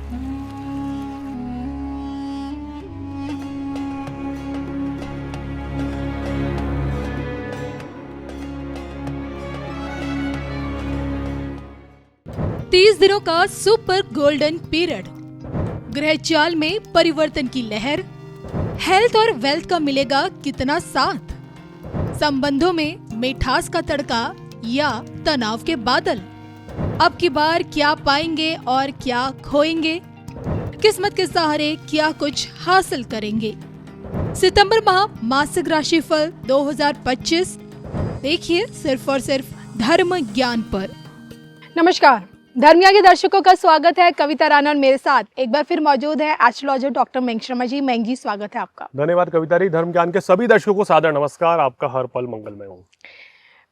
तीस दिनों का सुपर गोल्डन पीरियड, ग्रह चाल में परिवर्तन की लहर, हेल्थ और वेल्थ का मिलेगा कितना साथ, संबंधों में मिठास का तड़का या तनाव के बादल। अब की बार क्या पाएंगे और क्या खोएंगे, किस्मत के सहारे क्या कुछ हासिल करेंगे। सितंबर माह मासिक राशिफल 2025 देखिए सिर्फ और सिर्फ धर्म ज्ञान पर। नमस्कार, धर्मिया के दर्शकों का स्वागत है। कविता राणा और मेरे साथ एक बार फिर मौजूद है एस्ट्रोलॉजर डॉक्टर मेंग शर्मा जी। मेंग जी, स्वागत है आपका। धन्यवाद कविता जी। धर्म ज्ञान के सभी दर्शकों को सादर नमस्कार। आपका हर पल मंगलमय हो।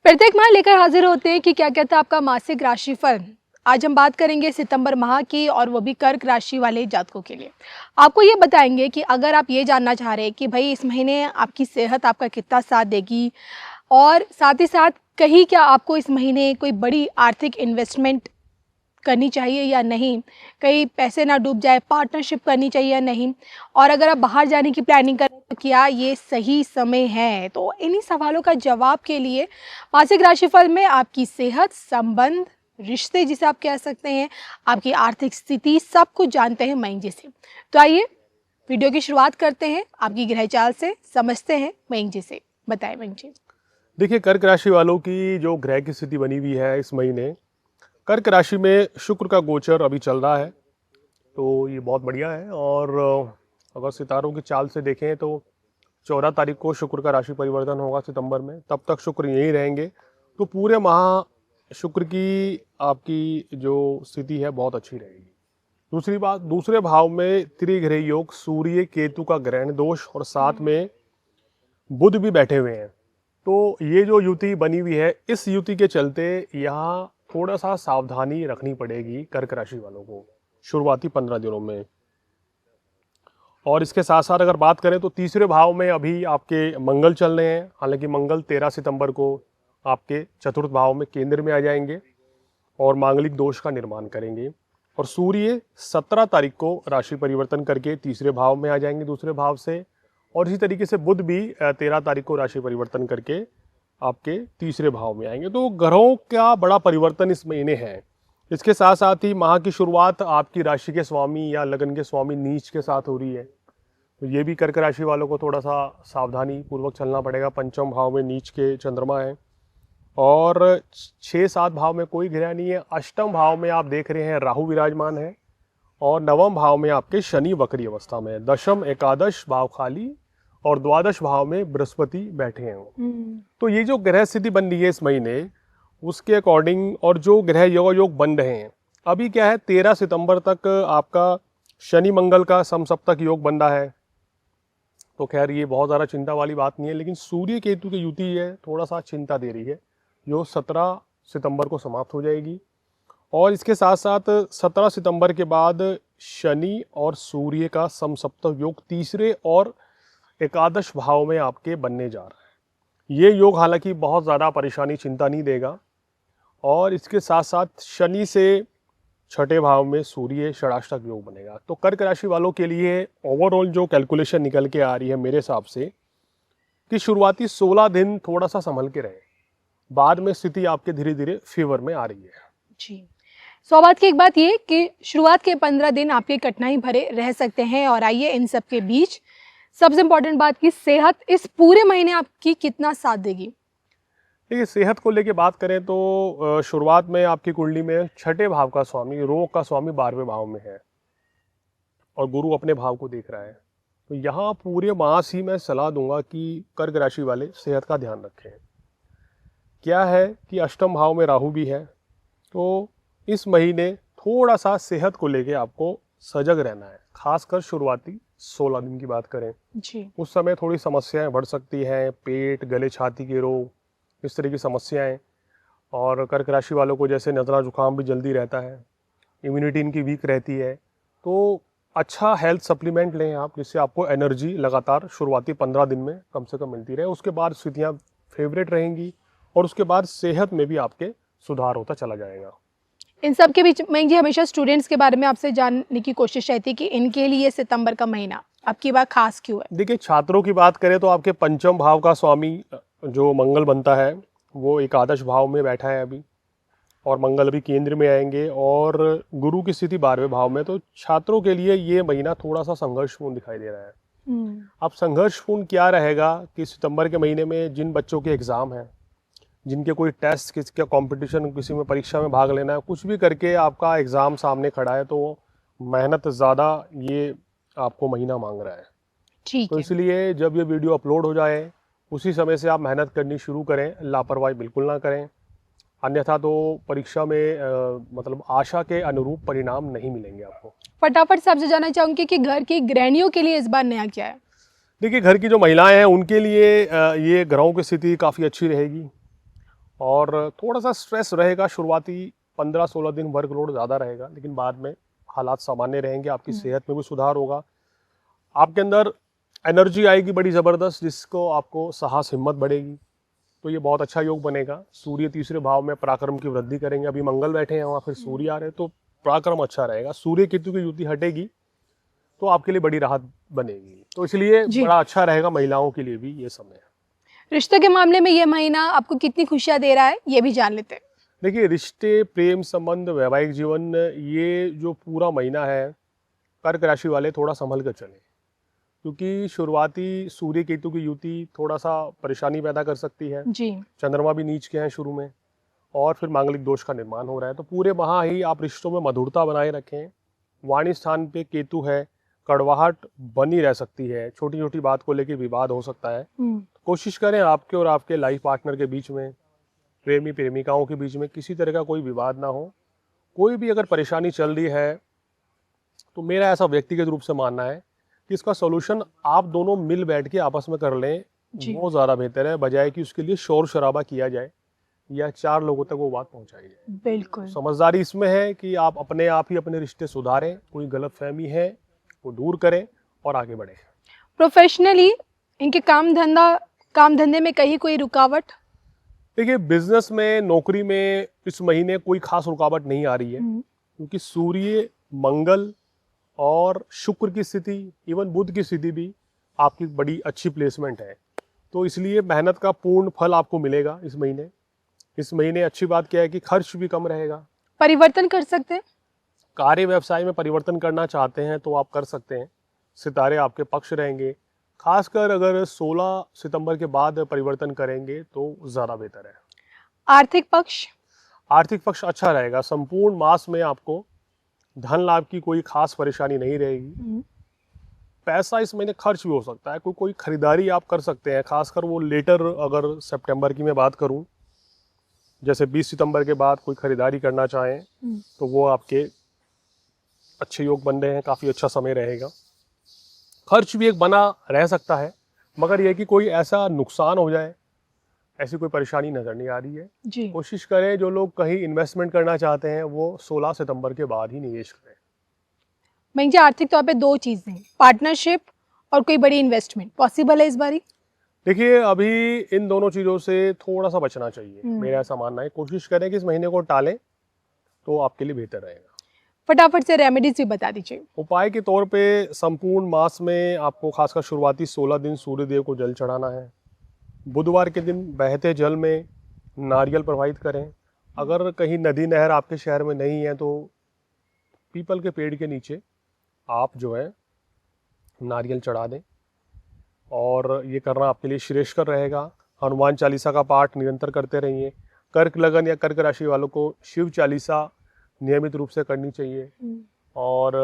प्रत्येक माह लेकर हाजिर होते हैं कि क्या कहता है आपका मासिक राशिफल। आज हम बात करेंगे सितंबर माह की, और वो भी कर्क राशि वाले जातकों के लिए। आपको ये बताएंगे कि अगर आप ये जानना चाह रहे हैं कि भाई इस महीने आपकी सेहत आपका कितना साथ देगी, और साथ ही साथ कहीं क्या आपको इस महीने कोई बड़ी आर्थिक इन्वेस्टमेंट करनी चाहिए या नहीं, कहीं पैसे ना डूब जाए, पार्टनरशिप करनी चाहिए या नहीं, और अगर आप बाहर जाने की प्लानिंग कर रहे हैं तो क्या ये सही समय है। तो इन्हीं सवालों का जवाब के लिए मासिक राशिफल में आपकी सेहत, संबंध, रिश्ते जिसे आप कह सकते हैं, आपकी आर्थिक स्थिति, सब कुछ जानते हैं मेंग जी से। तो आइए वीडियो की शुरुआत करते हैं, आपकी ग्रह चाल से समझते हैं मेंग जी से। बताएं मेंग जी। देखिए, कर्क राशि वालों की जो ग्रह की स्थिति बनी हुई है इस महीने, कर्क राशि में शुक्र का गोचर अभी चल रहा है, तो ये बहुत बढ़िया है। और अगर सितारों की चाल से देखें तो 14 तारीख को शुक्र का राशि परिवर्तन होगा सितंबर में, तब तक शुक्र यहीं रहेंगे। तो पूरे माह शुक्र की आपकी जो स्थिति है बहुत अच्छी रहेगी। दूसरी बात, दूसरे भाव में त्रिग्रह योग, सूर्य केतु का ग्रहण दोष और साथ में बुध भी बैठे हुए हैं। तो ये जो युति बनी हुई है, इस युति के चलते यहाँ थोड़ा सा सावधानी रखनी पड़ेगी कर्क राशि वालों को शुरुआती 15 दिनों में। और इसके साथ साथ अगर बात करें तो तीसरे भाव में अभी आपके मंगल चल रहे हैं। हालांकि मंगल 13 सितंबर को आपके चतुर्थ भाव में केंद्र में आ जाएंगे और मांगलिक दोष का निर्माण करेंगे। और सूर्य 17 तारीख को राशि परिवर्तन करके तीसरे भाव में आ जाएंगे दूसरे भाव से। और इसी तरीके से बुध भी 13 तारीख को राशि परिवर्तन करके आपके तीसरे भाव में आएंगे। तो ग्रहों का बड़ा परिवर्तन इस महीने है। इसके साथ साथ ही माह की शुरुआत आपकी राशि के स्वामी या लगन के स्वामी नीच के साथ हो रही है, तो ये भी कर्क राशि वालों को थोड़ा सा सावधानी पूर्वक चलना पड़ेगा। पंचम भाव में नीच के चंद्रमा है और 6-7 भाव में कोई ग्रह नहीं है। अष्टम भाव में आप देख रहे हैं राहु विराजमान है और नवम भाव में आपके शनि वक्री अवस्था में है। दशम, एकादश भाव खाली और द्वादश भाव में बृहस्पति बैठे हैं। तो ये जो ग्रह स्थिति बन रही है इस महीने, उसके अकॉर्डिंग और जो ग्रह योग बन रहे हैं, अभी क्या है 13 सितंबर तक आपका शनि मंगल का समसप्तक योग बन रहा है। तो खैर ये बहुत ज़्यादा चिंता वाली बात नहीं है, लेकिन सूर्य केतु की युति है थोड़ा सा चिंता दे रही है, जो 17 सितंबर को समाप्त हो जाएगी। और इसके साथ साथ 17 सितंबर के बाद शनि और सूर्य का समसप्तक योग तीसरे और एकादश भाव में आपके बनने जा रहा है। ये योग हालांकि बहुत ज़्यादा परेशानी चिंता नहीं देगा। और इसके साथ साथ शनि से छठे भाव में सूर्य षडाष्टक योग बनेगा। तो कर्क राशि वालों के लिए ओवरऑल जो कैलकुलेशन निकल के आ रही है मेरे हिसाब से, कि शुरुआती 16 दिन थोड़ा सा संभल के रहे, बाद में स्थिति आपके धीरे धीरे फेवर में आ रही है। जी, सौभाग्य की एक बात ये कि शुरुआत के 15 दिन आपके कठिनाई भरे रह सकते हैं। और आइए इन सब के बीच सबसे इम्पोर्टेंट बात की सेहत इस पूरे महीने आपकी कितना साथ देगी। देखिए, सेहत को लेके बात करें तो शुरुआत में आपकी कुंडली में छठे भाव का स्वामी, रोग का स्वामी 12वें भाव में है और गुरु अपने भाव को देख रहा है। तो यहाँ पूरे मास ही मैं सलाह दूंगा कि कर्क राशि वाले सेहत का ध्यान रखें। क्या है कि अष्टम भाव में राहु भी है, तो इस महीने थोड़ा सा सेहत को लेके आपको सजग रहना है। खासकर शुरुआती 16 दिन की बात करें जी, उस समय थोड़ी समस्याएं बढ़ सकती हैं, पेट, गले, छाती के रोग, इस तरह की समस्याएं। और कर्क राशि वालों को जैसे नज़ला जुकाम भी जल्दी रहता है, इम्यूनिटी इनकी वीक रहती है, तो अच्छा हेल्थ सप्लीमेंट लें आप, जिससे आपको एनर्जी लगातार शुरुआती 15 दिन में कम से कम मिलती रहे। उसके बाद स्थितियाँ फेवरेट रहेंगी और उसके बाद सेहत में भी आपके सुधार होता चला जाएगा। इन सब के बीच में जी हमेशा स्टूडेंट्स के बारे में आपसे जानने की कोशिश रहती है कि इनके लिए सितंबर का महीना आपकी बात खास क्यों है? देखिए, छात्रों की बात करें तो आपके पंचम भाव का स्वामी जो मंगल बनता है वो एकादश भाव में बैठा है अभी, और मंगल अभी केंद्र में आएंगे, और गुरु की स्थिति 12वें भाव में। तो छात्रों के लिए ये महीना थोड़ा सा संघर्षपूर्ण दिखाई दे रहा है। अब संघर्षपूर्ण क्या रहेगा कि सितंबर के महीने में जिन बच्चों के एग्ज़ाम हैं, जिनके कोई टेस्ट, किसी का कंपटीशन, किसी में परीक्षा में भाग लेना है, कुछ भी करके आपका एग्ज़ाम सामने खड़ा है, तो मेहनत ज़्यादा ये आपको महीना मांग रहा है। ठीक तो है। इसलिए जब ये वीडियो अपलोड हो जाए उसी समय से आप मेहनत करनी शुरू करें, लापरवाही बिल्कुल ना करें, अन्यथा तो परीक्षा में मतलब आशा के अनुरूप परिणाम नहीं मिलेंगे आपको। फटाफट से आपसे जानना चाहूंगी कि घर की गृहिणियों के लिए इस बार नया क्या है? देखिए, घर की जो महिलाएं हैं उनके लिए ये ग्रहों की स्थिति काफ़ी अच्छी रहेगी, और थोड़ा सा स्ट्रेस रहेगा। शुरुआती 15-16 दिन वर्कलोड ज़्यादा रहेगा, लेकिन बाद में हालात सामान्य रहेंगे। आपकी सेहत में भी सुधार होगा, आपके अंदर एनर्जी आएगी बड़ी ज़बरदस्त, जिसको आपको साहस हिम्मत बढ़ेगी। तो ये बहुत अच्छा योग बनेगा। सूर्य तीसरे भाव में पराक्रम की वृद्धि करेंगे। अभी मंगल बैठे हैं वहाँ, फिर सूर्य आ रहे हैं, तो पराक्रम अच्छा रहेगा। सूर्य केतु की युति हटेगी तो आपके लिए बड़ी राहत बनेगी। तो इसलिए बड़ा अच्छा रहेगा महिलाओं के लिए भी ये समय। रिश्ते के मामले में ये महीना आपको कितनी खुशियां दे रहा है, ये भी जान लेते हैं। देखिए, रिश्ते, प्रेम संबंध, वैवाहिक जीवन, ये जो पूरा महीना है, कर्क राशि वाले थोड़ा संभल कर चलें, क्योंकि शुरुआती सूर्य केतु की युति थोड़ा सा परेशानी पैदा कर सकती है जी। चंद्रमा भी नीच के हैं शुरू में, और फिर मांगलिक दोष का निर्माण हो रहा है। तो पूरे माह ही आप रिश्तों में मधुरता बनाए रखें। वाणी स्थान पे केतु है, कड़वाहट बनी रह सकती है, छोटी छोटी बात को लेकर विवाद हो सकता है। कोशिश करें आपके और आपके लाइफ पार्टनर के बीच में, प्रेमी प्रेमिकाओं के बीच में किसी तरह का कोई विवाद ना हो। कोई भी अगर परेशानी चल रही है तो मेरा ऐसा व्यक्तिगत रूप से मानना है कि इसका सोल्यूशन आप दोनों मिल बैठ के आपस में कर लें, वो ज़्यादा बेहतर है, बजाय कि उसके लिए शोर शराबा किया जाए या 4 लोगों तक वो बात पहुंचाई जाए। बिल्कुल। समझदारी इसमें है कि आप अपने आप ही अपने रिश्ते सुधारें, कोई गलतफहमी है वो दूर करें और आगे बढ़ें। प्रोफेशनली इनके काम धंधे में कहीं कोई रुकावट? देखिए, बिजनेस में, नौकरी में इस महीने कोई खास रुकावट नहीं आ रही है, क्योंकि सूर्य, मंगल और शुक्र की स्थिति, इवन बुध की स्थिति भी आपकी बड़ी अच्छी प्लेसमेंट है। तो इसलिए मेहनत का पूर्ण फल आपको मिलेगा इस महीने। इस महीने अच्छी बात क्या है कि खर्च भी कम रहेगा। परिवर्तन कर सकते हैं? कार्य व्यवसाय में परिवर्तन करना चाहते हैं तो आप कर सकते हैं, सितारे आपके पक्ष रहेंगे। खासकर अगर 16 सितंबर के बाद परिवर्तन करेंगे तो ज़्यादा बेहतर है। आर्थिक पक्ष? आर्थिक पक्ष अच्छा रहेगा। संपूर्ण मास में आपको धन लाभ की कोई खास परेशानी नहीं रहेगी। पैसा इस महीने खर्च भी हो सकता है, कोई खरीदारी आप कर सकते हैं, खासकर वो लेटर, अगर सितंबर की मैं बात करूं, जैसे 20 सितंबर के बाद कोई खरीदारी करना चाहें तो वो आपके अच्छे योग बन रहे हैं, काफ़ी अच्छा समय रहेगा। खर्च भी एक बना रह सकता है, मगर यह कि कोई ऐसा नुकसान हो जाए ऐसी कोई परेशानी नज़र नहीं आ रही है जी। कोशिश करें जो लोग कहीं इन्वेस्टमेंट करना चाहते हैं वो 16 सितंबर के बाद ही निवेश करें। मैं जी आर्थिक तौर पे 2 चीज़ें, पार्टनरशिप और कोई बड़ी इन्वेस्टमेंट पॉसिबल है इस बारी? देखिए, अभी इन दोनों चीज़ों से थोड़ा सा बचना चाहिए, मेरा ऐसा मानना है। कोशिश करें कि इस महीने को टालें तो आपके लिए बेहतर रहेगा। फटाफट से रेमेडीज भी बता दीजिए। उपाय के तौर पे संपूर्ण मास में आपको खासकर शुरुआती 16 दिन सूर्यदेव को जल चढ़ाना है। बुधवार के दिन बहते जल में नारियल प्रवाहित करें। अगर कहीं नदी नहर आपके शहर में नहीं है तो पीपल के पेड़ के नीचे आप जो है नारियल चढ़ा दें, और ये करना आपके लिए श्रेष्ठकर रहेगा। हनुमान चालीसा का पाठ निरंतर करते रहिए। कर्क लगन या कर्क राशि वालों को शिव चालीसा नियमित रूप से करनी चाहिए, और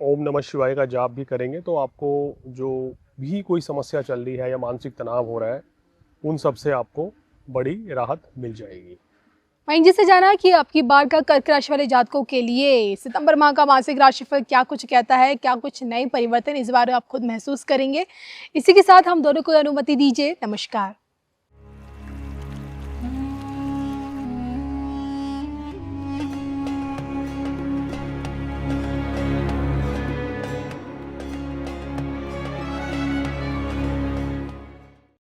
ओम नमः शिवाय का जाप भी करेंगे तो आपको जो भी कोई समस्या चल रही है या मानसिक तनाव हो रहा है उन सब से आपको बड़ी राहत मिल जाएगी। मयंक जी से जाना कि आपकी बार का कर्क राशि वाले जातकों के लिए सितंबर माह का मासिक राशिफल क्या कुछ कहता है, क्या कुछ नए परिवर्तन इस बार आप खुद महसूस करेंगे। इसी के साथ हम दोनों को अनुमति दीजिए। नमस्कार।